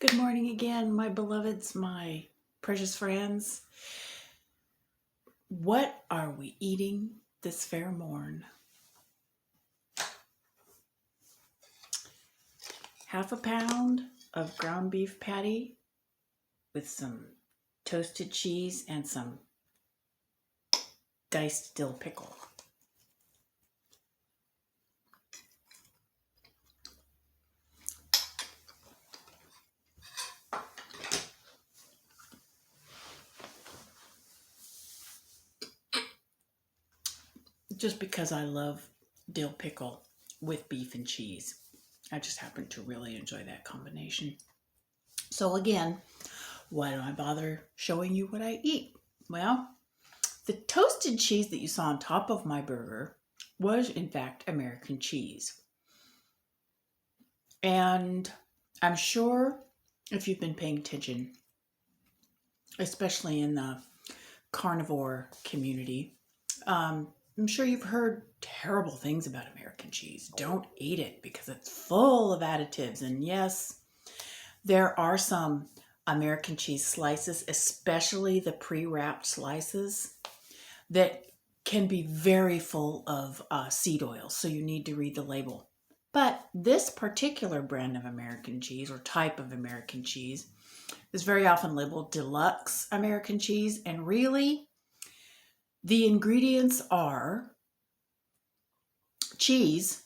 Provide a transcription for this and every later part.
Good morning again, my beloveds, my precious friends. What are we eating this fair morn? Half a pound of ground beef patty with some toasted cheese and some diced dill pickle. Just because I love dill pickle with beef and cheese. I just happen to really enjoy that combination. So again, why do I bother showing you what I eat? Well, the toasted cheese that you saw on top of my burger was in fact American cheese. And I'm sure if you've been paying attention, especially in the carnivore community, I'm sure you've heard terrible things about American cheese. Don't eat it because it's full of additives. And yes, there are some American cheese slices, especially the pre-wrapped slices, that can be very full of seed oil. So you need to read the label. But this particular brand of American cheese or type of American cheese is very often labeled deluxe American cheese. And really, the ingredients are cheese,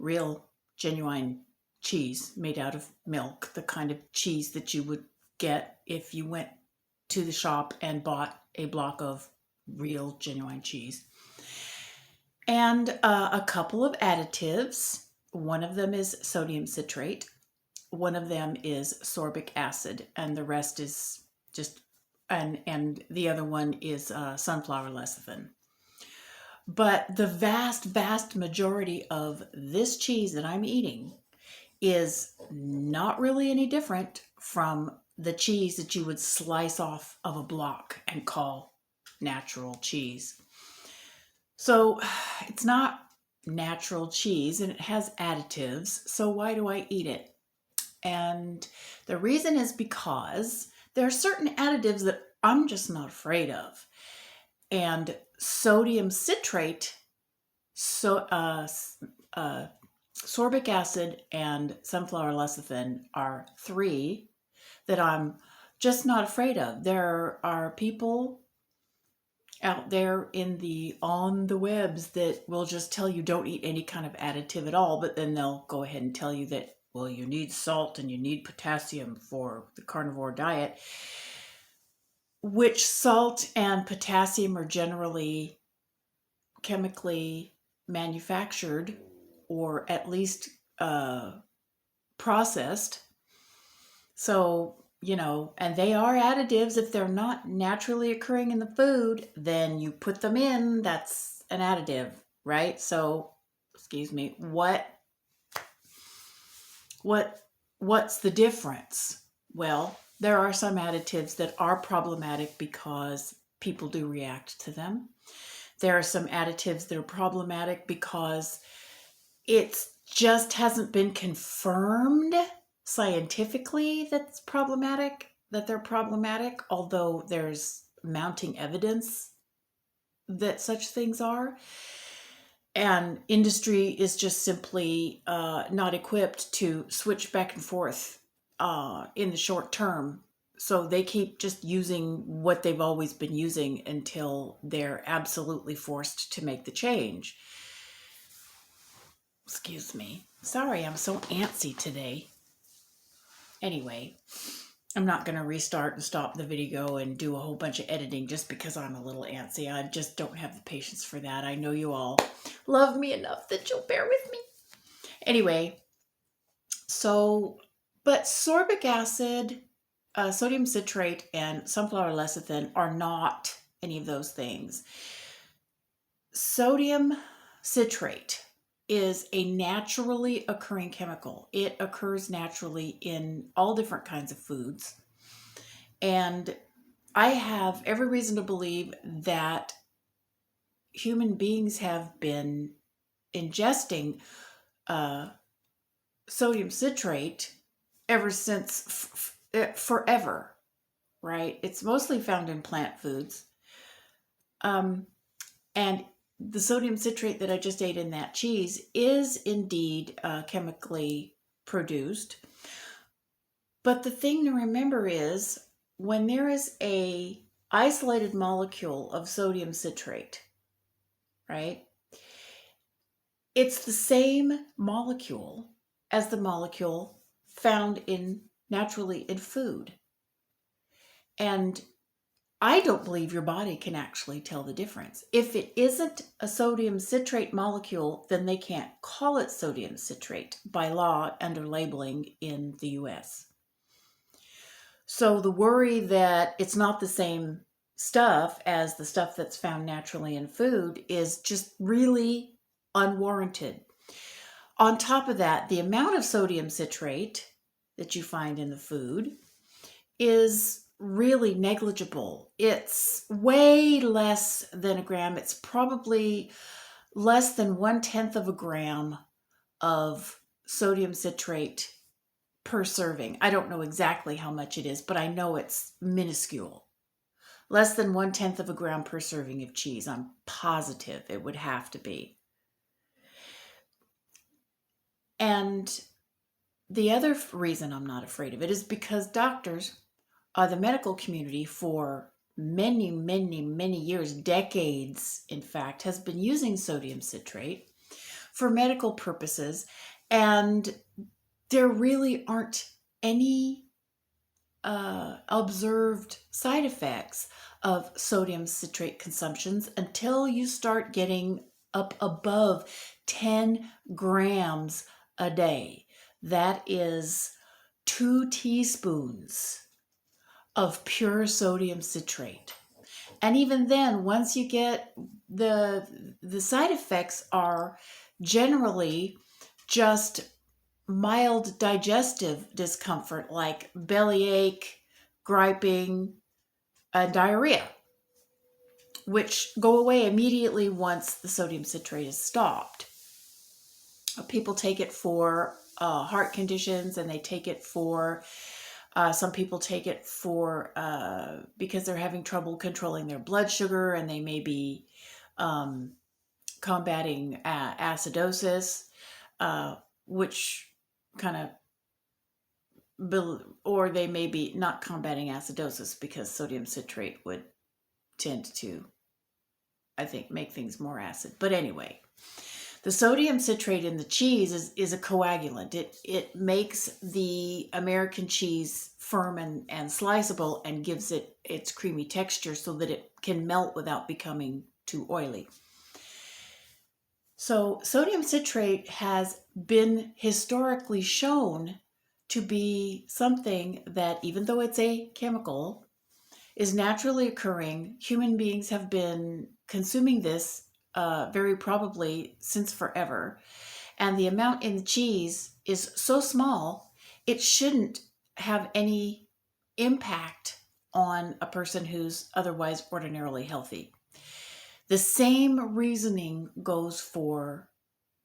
real, genuine cheese made out of milk, the kind of cheese that you would get if you went to the shop and bought a block of real, genuine cheese. And a couple of additives. One of them is sodium citrate. One of them is sorbic acid, and the rest is just, and the other one is sunflower lecithin. But the vast, vast majority of this cheese that I'm eating is not really any different from the cheese that you would slice off of a block and call natural cheese. So it's not natural cheese and it has additives. So why do I eat it? And the reason is because there are certain additives that I'm just not afraid of. And sodium citrate, sorbic acid, and sunflower lecithin are three that I'm just not afraid of. There are people out there on the webs that will just tell you don't eat any kind of additive at all, but then they'll go ahead and tell you that, well, you need salt and you need potassium for the carnivore diet, which salt and potassium are generally chemically manufactured or at least processed. So, and they are additives. If they're not naturally occurring in the food, then you put them in, that's an additive, right? So, excuse me, what's the difference? Well, there are some additives that are problematic because people do react to them. There are some additives that are problematic because it just hasn't been confirmed scientifically that they're problematic, although there's mounting evidence that such things are. And industry is just simply not equipped to switch back and forth in the short term. So they keep just using what they've always been using until they're absolutely forced to make the change. Excuse me. Sorry, I'm so antsy today. Anyway, I'm not going to restart and stop the video and do a whole bunch of editing just because I'm a little antsy. I just don't have the patience for that. I know you all love me enough that you'll bear with me. Anyway, but sorbic acid, sodium citrate, and sunflower lecithin are not any of those things. Sodium citrate is a naturally occurring chemical. It occurs naturally in all different kinds of foods. And I have every reason to believe that human beings have been ingesting sodium citrate ever since forever, right? It's mostly found in plant foods. And the sodium citrate that I just ate in that cheese is indeed chemically produced. But the thing to remember is when there is a isolated molecule of sodium citrate, right? It's the same molecule as the molecule found naturally in food. And I don't believe your body can actually tell the difference. If it isn't a sodium citrate molecule, then they can't call it sodium citrate by law under labeling in the US. So the worry that it's not the same stuff as the stuff that's found naturally in food is just really unwarranted. On top of that, the amount of sodium citrate that you find in the food is really negligible. It's way less than a gram. It's probably less than 1/10 of a gram of sodium citrate per serving. I don't know exactly how much it is, but I know it's minuscule. Less than 1/10 of a gram per serving of cheese. I'm positive it would have to be. And the other reason I'm not afraid of it is because doctors, the medical community for many, many, many years, decades, in fact, has been using sodium citrate for medical purposes. And there really aren't any observed side effects of sodium citrate consumptions until you start getting up above 10 grams a day. That is 2 teaspoons of pure sodium citrate. And even then, once you get the side effects are generally just mild digestive discomfort like bellyache, griping, and diarrhea, which go away immediately once the sodium citrate is stopped. People take it for heart conditions, and they take it for some people take it for because they're having trouble controlling their blood sugar, and they may be combating acidosis, which kind of, or they may be not combating acidosis because sodium citrate would tend to, I think, make things more acid. But anyway, the sodium citrate in the cheese is a coagulant. It makes the American cheese firm and sliceable and gives it its creamy texture so that it can melt without becoming too oily. So sodium citrate has been historically shown to be something that, even though it's a chemical, is naturally occurring. Human beings have been consuming this very probably since forever. And the amount in the cheese is so small, it shouldn't have any impact on a person who's otherwise ordinarily healthy. The same reasoning goes for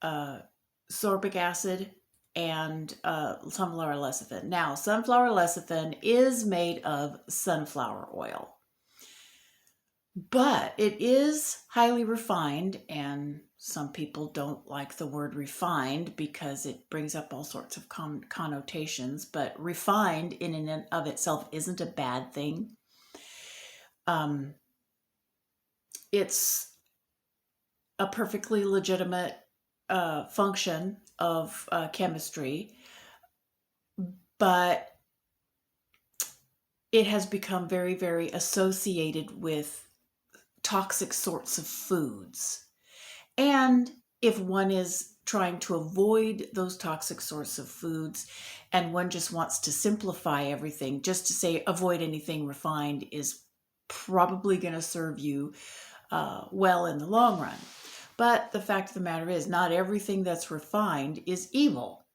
sorbic acid and sunflower lecithin. Now, sunflower lecithin is made of sunflower oil, but it is highly refined, and some people don't like the word refined because it brings up all sorts of connotations, but refined in and of itself isn't a bad thing. It's a perfectly legitimate function of chemistry, but it has become very, very associated with toxic sorts of foods. And if one is trying to avoid those toxic sorts of foods and one just wants to simplify everything, just to say avoid anything refined is probably going to serve you well in the long run. But the fact of the matter is, not everything that's refined is evil.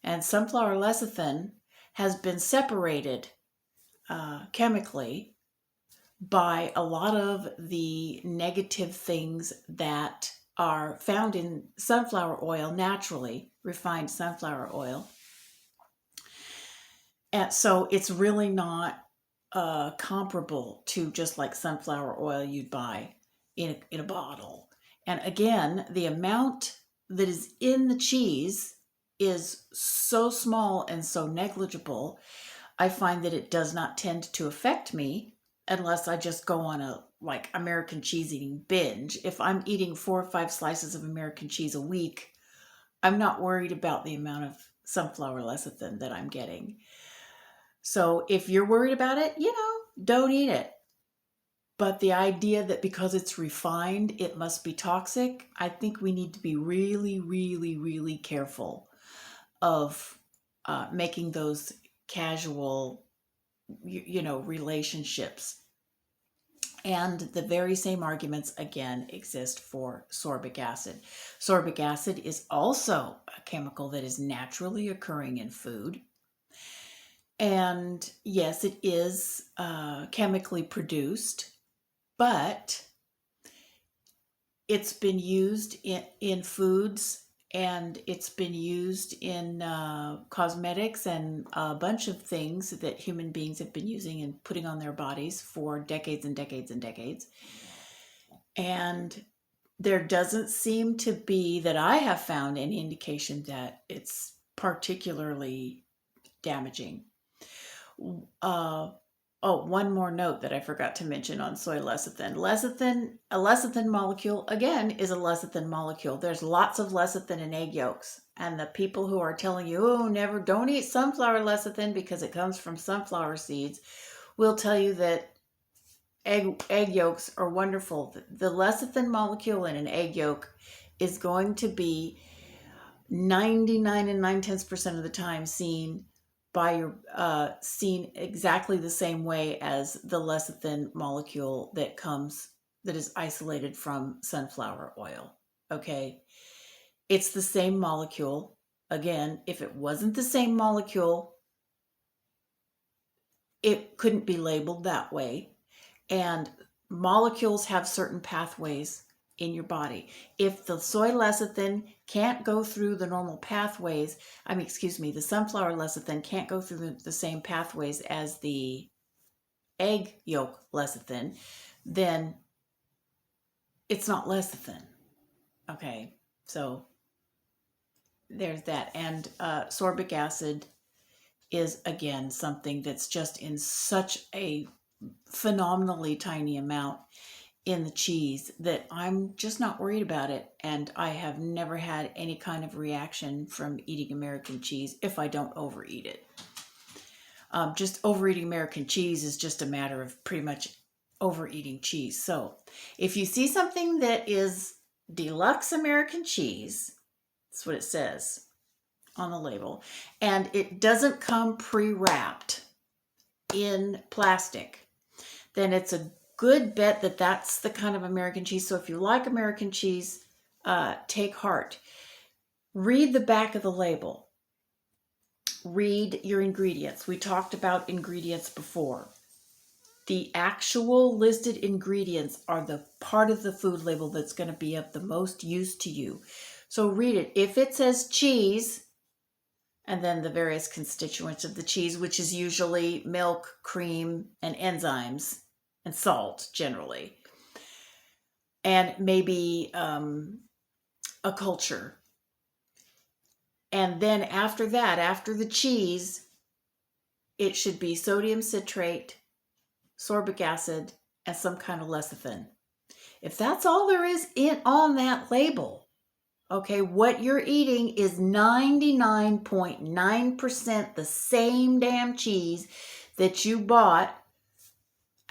And sunflower lecithin has been separated chemically by a lot of the negative things that are found in sunflower oil, naturally refined sunflower oil. And so it's really not comparable to just like sunflower oil you'd buy in a bottle. And again, the amount that is in the cheese is so small and so negligible. I find that it does not tend to affect me unless I just go on a like American cheese eating binge. If I'm eating 4 or 5 slices of American cheese a week, I'm not worried about the amount of sunflower lecithin that I'm getting. So if you're worried about it, don't eat it. But the idea that because it's refined, it must be toxic, I think we need to be really, really, really careful of making those casual, relationships. And the very same arguments again exist for sorbic acid. Sorbic acid is also a chemical that is naturally occurring in food. And yes, it is chemically produced, but it's been used in foods, and it's been used in cosmetics and a bunch of things that human beings have been using and putting on their bodies for decades and decades and decades. And there doesn't seem to be, that I have found, any indication that it's particularly damaging. One more note that I forgot to mention on soy lecithin. A lecithin molecule, again, is a lecithin molecule. There's lots of lecithin in egg yolks. And the people who are telling you, don't eat sunflower lecithin because it comes from sunflower seeds, will tell you that egg yolks are wonderful. The lecithin molecule in an egg yolk is going to be 99 and 9/10% of the time seen exactly the same way as the lecithin molecule that is isolated from sunflower oil. Okay, it's the same molecule. Again, if it wasn't the same molecule, it couldn't be labeled that way. And molecules have certain pathways in your body. If the soy lecithin can't go through the normal pathways, the sunflower lecithin can't go through the same pathways as the egg yolk lecithin, then it's not lecithin. Okay, so there's that. And sorbic acid is, again, something that's just in such a phenomenally tiny amount in the cheese that I'm just not worried about it. And I have never had any kind of reaction from eating American cheese if I don't overeat it. Just overeating American cheese is just a matter of pretty much overeating cheese. So if you see something that is deluxe American cheese, that's what it says on the label, and it doesn't come pre-wrapped in plastic, then it's a good bet that that's the kind of American cheese. So if you like American cheese, take heart. Read the back of the label. Read your ingredients. We talked about ingredients before. The actual listed ingredients are the part of the food label that's going to be of the most use to you. So read it. If it says cheese, and then the various constituents of the cheese, which is usually milk, cream, and enzymes, and salt generally, and maybe a culture. And then after that, after the cheese, it should be sodium citrate, sorbic acid, and some kind of lecithin. If that's all there is on that label, okay, what you're eating is 99.9% the same damn cheese that you bought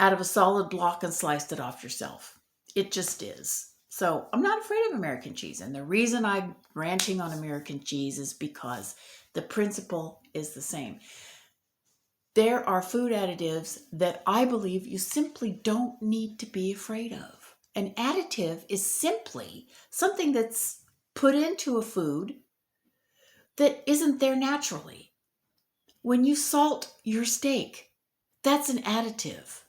out of a solid block and sliced it off yourself. It just is. So I'm not afraid of American cheese. And the reason I'm ranting on American cheese is because the principle is the same. There are food additives that I believe you simply don't need to be afraid of. An additive is simply something that's put into a food that isn't there naturally. When you salt your steak, that's an additive.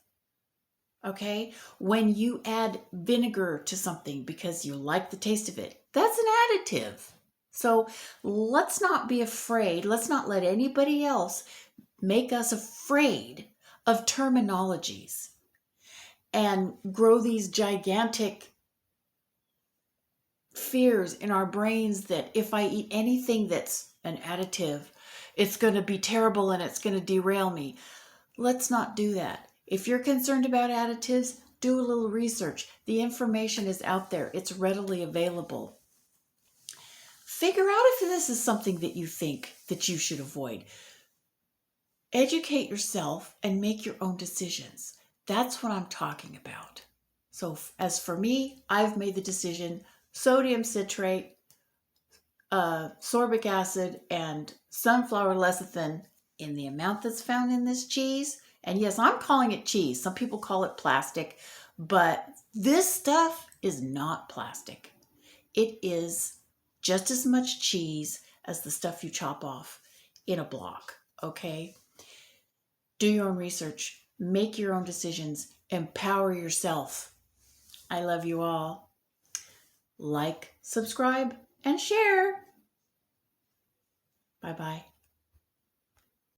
Okay? When you add vinegar to something because you like the taste of it, that's an additive. So let's not be afraid. Let's not let anybody else make us afraid of terminologies and grow these gigantic fears in our brains that if I eat anything that's an additive, it's going to be terrible and it's going to derail me. Let's not do that. If you're concerned about additives, do a little research. The information is out there. It's readily available. Figure out if this is something that you think that you should avoid. Educate yourself and make your own decisions. That's what I'm talking about. So as for me, I've made the decision: sodium citrate, sorbic acid, and sunflower lecithin in the amount that's found in this cheese. And yes, I'm calling it cheese. Some people call it plastic, but this stuff is not plastic. It is just as much cheese as the stuff you chop off in a block, okay? Do your own research, make your own decisions, empower yourself. I love you all. Like, subscribe, and share. Bye-bye.